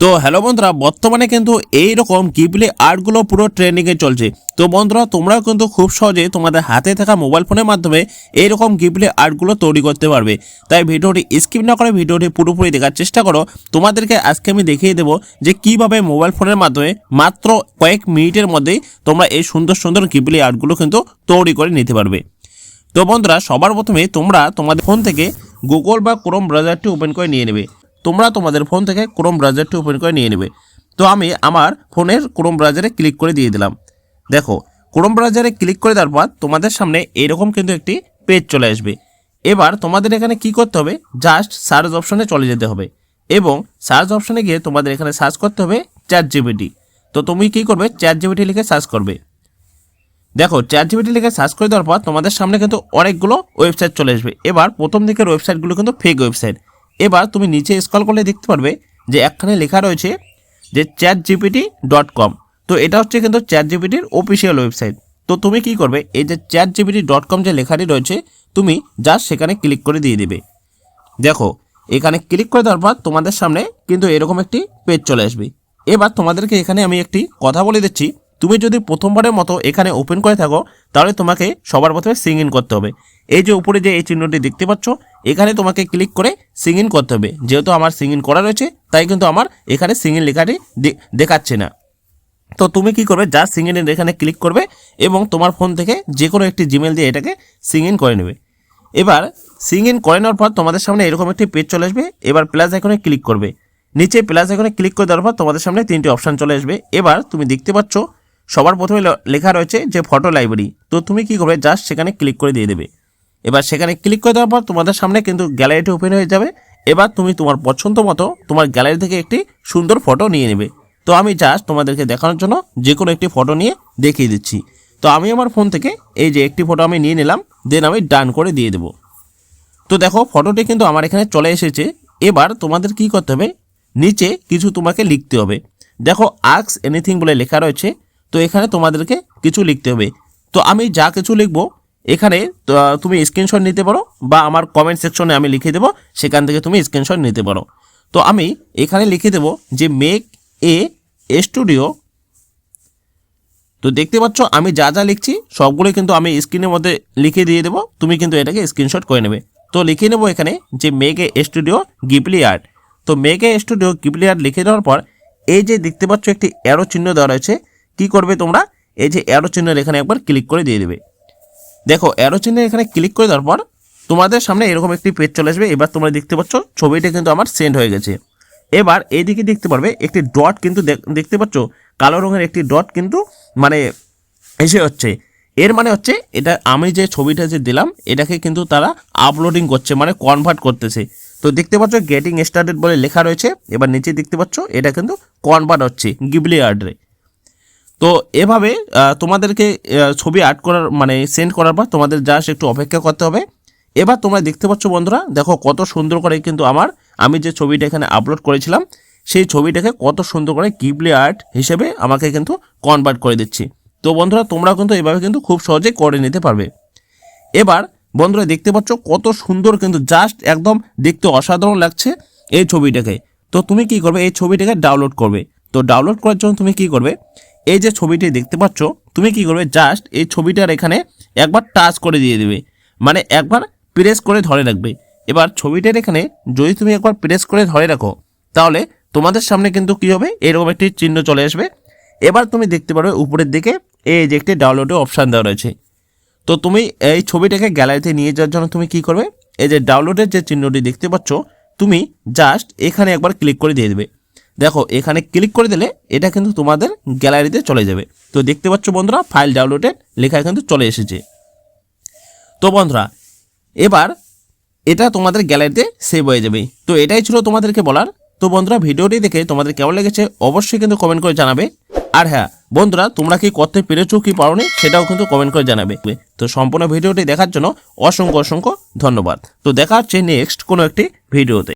তো হ্যালো বন্ধুরা, বর্তমানে কিন্তু এইরকম গিবলি আর্টগুলো পুরো ট্রেন্ডিংয়ে চলছে। তো বন্ধুরা, তোমরাও কিন্তু খুব সহজে তোমাদের হাতে থাকা মোবাইল ফোনের মাধ্যমে এইরকম গিবলি আর্টগুলো তৈরি করতে পারবে। তাই ভিডিওটি স্কিপ না করে ভিডিওটি পুরোপুরি দেখার চেষ্টা করো। তোমাদেরকে আজকে আমি দেখিয়ে দেবো যে কিভাবে মোবাইল ফোনের মাধ্যমে মাত্র কয়েক মিনিটের মধ্যেই তোমরা এই সুন্দর সুন্দর গিবলি আর্টগুলো কিন্তু তৈরি করে নিতে পারবে। তো বন্ধুরা, সবার প্রথমে তোমরা তোমাদের ফোন থেকে গুগল বা ক্রোম ব্রাউজারটি ওপেন করে নিয়ে নেবে। তোমরা তোমাদের ফোন থেকে ক্রোম ব্রাউজারটি ওপেন করে নিয়ে নেবে। তো আমি আমার ফোনের ক্রোম ব্রাউজারে ক্লিক করে দিয়ে দিলাম। দেখো, ক্রোম ব্রাউজারে ক্লিক করে দেওয়ার পর তোমাদের সামনে এরকম কিন্তু একটি পেজ চলে আসবে। এবার তোমাদের এখানে কি করতে হবে, জাস্ট সার্চ অপশনে চলে যেতে হবে এবং সার্চ অপশনে গিয়ে তোমাদের এখানে সার্চ করতে হবে ChatGPT। তো তুমি কি করবে, ChatGPT লিখে সার্চ করবে। দেখো, ChatGPT লিখে সার্চ করে দেওয়ার পর তোমাদের সামনে কিন্তু অনেকগুলো ওয়েবসাইট চলে আসবে। এবার প্রথম দিকের ওয়েবসাইটগুলো কিন্তু ফেক ওয়েবসাইট। এবার তুমি নিচে স্ক্রল করলে দেখতে পারবে যে একখানে লেখা রয়েছে যে chatgpt.com। তো এটা হচ্ছে কিন্তু ChatGPTর অফিসিয়াল ওয়েবসাইট। তো তুমি কি করবে, এই যে chatgpt.com যে লেখাটি রয়েছে তুমি জাস্ট সেখানে ক্লিক করে দিয়ে দেবে। দেখো, এখানে ক্লিক করে দেওয়ার পর তোমাদের সামনে কিন্তু এরকম একটি পেজ চলে আসবে। এবার তোমাদেরকে এখানে আমি একটি কথা বলে দিচ্ছি, তুমি যদি প্রথমবারের মতো এখানে ওপেন করে থাকো তাহলে তোমাকে সবার প্রথমে সিং ইন করতে হবে। এই যে উপরে যে এই চিহ্নটি দেখতে পাচ্ছ, এখানে তোমাকে ক্লিক করে সিং ইন করতে হবে। যেহেতু আমার সিং ইন করা রয়েছে তাই কিন্তু আমার এখানে সিং ইন লেখাটি দেখাচ্ছে না। তো তুমি কি করবে, জাস্ট সিং ইনের এখানে ক্লিক করবে এবং তোমার ফোন থেকে যে কোনো একটি জিমেল দিয়ে এটাকে সিং ইন করে নেবে। এবার সিং ইন করে নেওয়ার পর তোমাদের সামনে এরকম একটি পেজ চলে আসবে। এবার প্লাস আইকনে ক্লিক করবে। নিচে প্লাস আইকনে ক্লিক করে দেওয়ার পর তোমাদের সামনে তিনটি অপশান চলে আসবে। এবার তুমি দেখতে পাচ্ছ সবার প্রথমে লেখা রয়েছে যে ফটো লাইব্রেরি। তো তুমি কি করবে, জাস্ট সেখানে ক্লিক করে দিয়ে দেবে। এবার সেখানে ক্লিক করে দেওয়ার পর তোমাদের সামনে কিন্তু গ্যালারিটি ওপেন হয়ে যাবে। এবার তুমি তোমার পছন্দ মতো তোমার গ্যালারি থেকে একটি সুন্দর ফটো নিয়ে নেবে। তো আমি জাস্ট তোমাদেরকে দেখানোর জন্য যে কোনো একটি ফটো নিয়ে দেখিয়ে দিচ্ছি। তো আমি আমার ফোন থেকে এই যে একটি ফটো আমি নিয়ে নিলাম, দেন আমি ডান করে দিয়ে দেবো। তো দেখো, ফটোটি কিন্তু আমার এখানে চলে এসেছে। এবার তোমাদের কি করতে হবে, নিচে কিছু তোমাকে লিখতে হবে। দেখো, আস্ক এনিথিং বলে লেখা রয়েছে। তো এখানে তোমাদেরকে কিছু লিখতে হবে। তো আমি যা কিছু লিখবো এখানে তুমি স্ক্রিনশট নিতে পারো বা আমার কমেন্ট সেকশনে আমি লিখে দেবো, সেখান থেকে তুমি স্ক্রিনশট নিতে পারো। তো আমি এখানে লিখে দেবো যে মেক এ স্টুডিও। তো দেখতে পাচ্ছ আমি যা যা লিখছি সবগুলো কিন্তু আমি স্ক্রিনের মধ্যে লিখে দিয়ে দেবো, তুমি কিন্তু এটাকে স্ক্রিনশট করে নেবে। তো লিখে নেবো এখানে যে make a studio Ghibli art. তো make a studio Ghibli art লিখে দেওয়ার পর এই যে দেখতে পাচ্ছ একটি অ্যারো চিহ্ন দেওয়া রয়েছে, কি করবে তোমরা, এই যে অ্যারো চিহ্নের এখানে একবার ক্লিক করে দিয়ে দেবে। দেখো, অ্যারো চিহ্নের এখানে ক্লিক করে দেওয়ার পর তোমাদের সামনে এরকম একটি পেজ চলে আসবে। এবার তোমরা দেখতে পাচ্ছ ছবিটা কিন্তু আমার সেন্ড হয়ে গেছে। এবার এইদিকে দেখতে পারবে একটি ডট কিন্তু দেখতে পাচ্ছ, কালো রঙের একটি ডট কিন্তু মানে এসে হচ্ছে। এর মানে হচ্ছে এটা আমি যে ছবিটা যে দিলাম এটাকে কিন্তু তারা আপলোডিং করছে, মানে কনভার্ট করতেছে। তো দেখতে পাচ্ছ গেটিং স্টার্টেড বলে লেখা রয়েছে। এবার নিচে দেখতে পাচ্ছ এটা কিন্তু কনভার্ট হচ্ছে গিবলি আর্টে। তো এভাবে তোমাদেরকে ছবি আর্ট করার মানে সেন্ড করার পর তোমাদের জাস্ট একটু অপেক্ষা করতে হবে। এবার তোমরা দেখতে পাচ্ছ বন্ধুরা, দেখো কত সুন্দর করে কিন্তু আমি যে ছবিটা এখানে আপলোড করেছিলাম সেই ছবিটাকে কত সুন্দর করে গিবলি আর্ট হিসেবে আমাকে কিন্তু কনভার্ট করে দিচ্ছি। তো বন্ধুরা, তোমরা কিন্তু এভাবে কিন্তু খুব সহজে করে নিতে পারবে। এবার বন্ধুরা দেখতে পাচ্ছ কত সুন্দর কিন্তু জাস্ট একদম দেখতে অসাধারণ লাগছে এই ছবিটাকে। তো তুমি কি করবে, এই ছবিটাকে ডাউনলোড করবে। তো ডাউনলোড করার জন্য তুমি কি করবে, এই যে ছবিটি দেখতে পাচ্ছ তুমি কি করবে, জাস্ট এই ছবিটার এখানে একবার টাচ করে দিয়ে দেবে, মানে একবার প্রেস করে ধরে রাখবে। এবার ছবিটার এখানে যদি তুমি একবার প্রেস করে ধরে রাখো তাহলে তোমাদের সামনে কিন্তু কি হবে, এরকম একটি চিহ্ন চলে আসবে। এবার তুমি দেখতে পারবে উপরের দিকে এই যে একটি ডাউনলোডের অপশান দেওয়া রয়েছে। তো তুমি এই ছবিটাকে গ্যালারিতে নিয়ে যাওয়ার জন্য তুমি কি করবে, এই যে ডাউনলোডের যে চিহ্নটি দেখতে পাচ্ছ তুমি জাস্ট এখানে একবার ক্লিক করে দিয়ে দেবে। দেখো, এখানে ক্লিক করে দিলে এটা কিন্তু তোমাদের গ্যালারিতে চলে যাবে। তো দেখতে পাচ্ছ বন্ধুরা, ফাইল ডাউনলোডেড লেখা কিন্তু চলে এসেছে। তো বন্ধুরা, এবার এটা তোমাদের গ্যালারিতে সেভ হয়ে যাবে। তো এটাই ছিল তোমাদেরকে বলার। তো বন্ধুরা, ভিডিওটি দেখে তোমাদের কেমন লেগেছে অবশ্যই কিন্তু কমেন্ট করে জানাবে। আর হ্যাঁ বন্ধুরা, তোমরা কি করতে পেরেছো কি পারোনি সেটাও কিন্তু কমেন্ট করে জানাবে। তো সম্পূর্ণ ভিডিওটি দেখার জন্য অসংখ্য অসংখ্য ধন্যবাদ। তো দেখা হচ্ছে নেক্সট কোনো একটি ভিডিওতে।